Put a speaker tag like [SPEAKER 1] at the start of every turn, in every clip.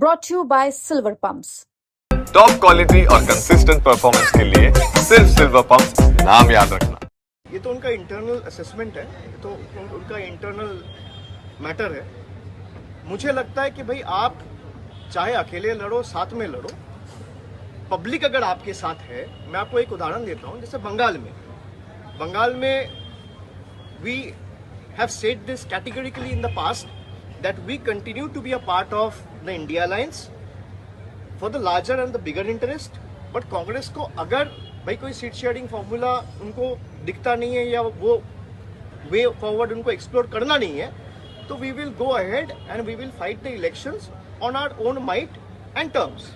[SPEAKER 1] brought to you by Silver Pumps.
[SPEAKER 2] Top quality और consistent performance के लिए सिर्फ सिल्वर पंप्स नाम याद रखना।
[SPEAKER 3] ये तो उनका इंटरनल असेसमेंट है, ये तो उनका इंटरनल मैटर है। मुझे लगता है कि भाई आप चाहे अकेले लड़ो, साथ में लड़ो, पब्लिक अगर आपके साथ है। मैं आपको एक उदाहरण देता हूँ, जैसे बंगाल में we have said this categorically in the past that we continue to be a part of the India alliance for the larger and the bigger interest. But Congress को अगर भाई कोई सीट शेयरिंग फॉर्मूला उनको दिखता नहीं है या वो वे फॉरवर्ड उनको एक्सप्लोर करना नहीं है, तो we will go ahead and we will fight the elections on our own might and terms.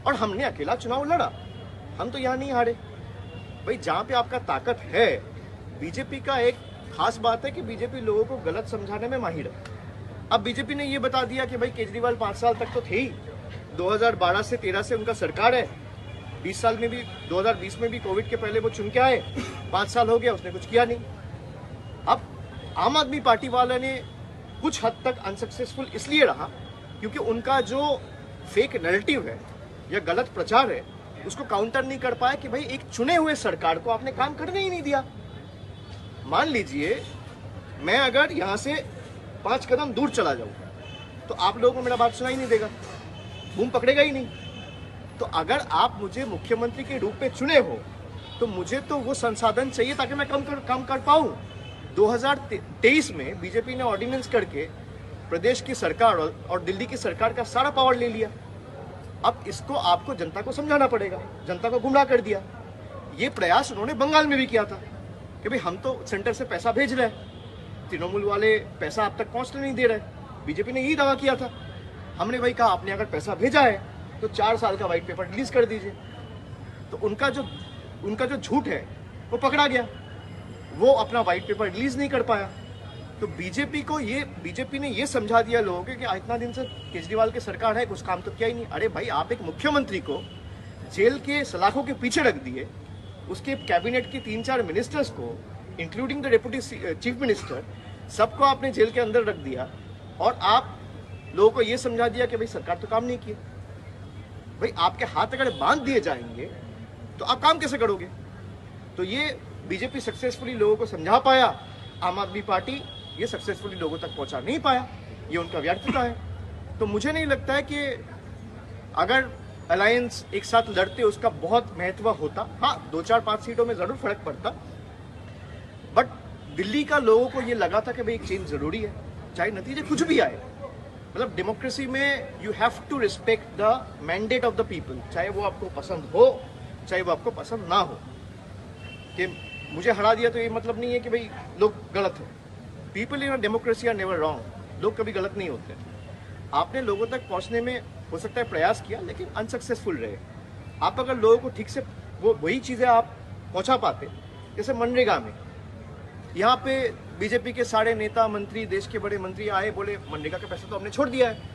[SPEAKER 3] और हमने अकेला चुनाव लड़ा, हम तो यहाँ नहीं हारे। भाई जहाँ पे आपका ताकत है, बीजेपी का एक खास बात है कि बीजेपी लोगों को गलत समझाने में माहिर है। अब बीजेपी ने ये बता दिया कि भाई केजरीवाल 5 साल तक तो थे ही, 2012 से 13 से उनका सरकार है, 20 साल में भी 2020 में भी कोविड के पहले वो चुन के आए, 5 साल हो गया, उसने कुछ किया नहीं। अब आम आदमी पार्टी वाले ने कुछ हद तक अनसक्सेसफुल इसलिए रहा क्योंकि उनका जो फेक नैरेटिव है या गलत प्रचार है उसको काउंटर नहीं कर पाया कि भाई एक चुने हुए सरकार को आपने काम करने ही नहीं दिया। मान लीजिए मैं अगर यहाँ से 5 कदम दूर चला जाऊँ तो आप लोगों को मेरा बात सुनाई नहीं देगा, बूम पकड़ेगा ही नहीं। तो अगर आप मुझे मुख्यमंत्री के रूप में चुने हो तो मुझे तो वो संसाधन चाहिए ताकि मैं काम कर पाऊँ। 2023 में बीजेपी ने ऑर्डिनेंस करके प्रदेश की सरकार और दिल्ली की सरकार का सारा पावर ले लिया। अब इसको आपको जनता को समझाना पड़ेगा, जनता को गुमराह कर दिया। ये प्रयास उन्होंने बंगाल में भी किया था कि भाई हम तो सेंटर से पैसा भेज रहे हैं, तृणमूल वाले पैसा आप तक पहुंचने नहीं दे रहे। बीजेपी ने यही दावा किया था। हमने भाई कहा आपने अगर पैसा भेजा है तो 4 साल का व्हाइट पेपर रिलीज कर दीजिए। तो उनका जो झूठ है वो पकड़ा गया, वो अपना व्हाइट पेपर रिलीज नहीं कर पाया। तो बीजेपी ने ये समझा दिया लोगों को कि इतना दिन से केजरीवाल की सरकार है, कुछ काम तो किया ही नहीं। अरे भाई आप एक मुख्यमंत्री को जेल के सलाखों के पीछे रख दिए, उसके कैबिनेट के 3-4 मिनिस्टर्स को including the deputy chief minister सबको आपने जेल के अंदर रख दिया और आप लोगों को ये समझा दिया कि भाई सरकार तो काम नहीं की। भाई आपके हाथ अगर बांध दिए जाएंगे तो आप काम कैसे करोगे? तो ये बीजेपी सक्सेसफुली लोगों को समझा पाया, आम आदमी पार्टी ये सक्सेसफुली लोगों तक पहुंचा नहीं पाया। ये उनका व्यर्थता है। तो मुझे नहीं लगता है कि अगर अलायंस एक साथ लड़ते उसका बहुत महत्व होता। हाँ, 2-4-5 सीटों में जरूर फर्क पड़ता, बट दिल्ली का लोगों को ये लगा था कि भाई एक चेंज जरूरी है, चाहे नतीजे कुछ भी आए। मतलब डेमोक्रेसी में you have to respect the mandate of the people, चाहे वो आपको पसंद हो चाहे वो आपको पसंद ना हो। कि मुझे हरा दिया तो ये मतलब नहीं है कि भाई लोग गलत हैं। People in democracy are never wrong, लोग कभी गलत नहीं होते। आपने लोगों तक पहुंचने में हो सकता है प्रयास किया लेकिन अनसक्सेसफुल रहे। आप अगर लोगों को ठीक से वही चीज़ें आप पहुंचा पाते, जैसे मनरेगा में यहाँ पे बीजेपी के सारे नेता मंत्री, देश के बड़े मंत्री आए, बोले मनरेगा का पैसा तो हमने छोड़ दिया है।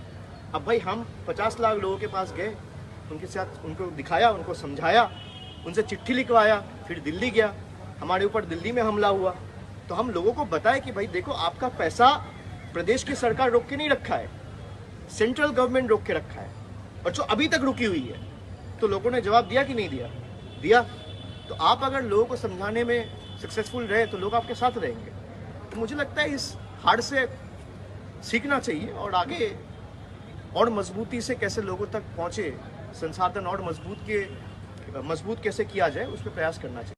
[SPEAKER 3] अब भाई हम 50 लाख लोगों के पास गए, उनके साथ उनको दिखाया, उनको समझाया, उनसे चिट्ठी लिखवाया, फिर दिल्ली गया, हमारे ऊपर दिल्ली में हमला हुआ। तो हम लोगों को बताए कि भाई देखो आपका पैसा प्रदेश की सरकार रोक के नहीं रखा है, सेंट्रल गवर्नमेंट रोक के रखा है, और जो अभी तक रुकी हुई है। तो लोगों ने जवाब दिया कि नहीं दिया। तो आप अगर लोगों को समझाने में सक्सेसफुल रहे तो लोग आपके साथ रहेंगे। तो मुझे लगता है इस हार से सीखना चाहिए और आगे और मजबूती से कैसे लोगों तक पहुंचे, संसाधन और मजबूत कैसे किया जाए उस पर प्रयास करना चाहिए।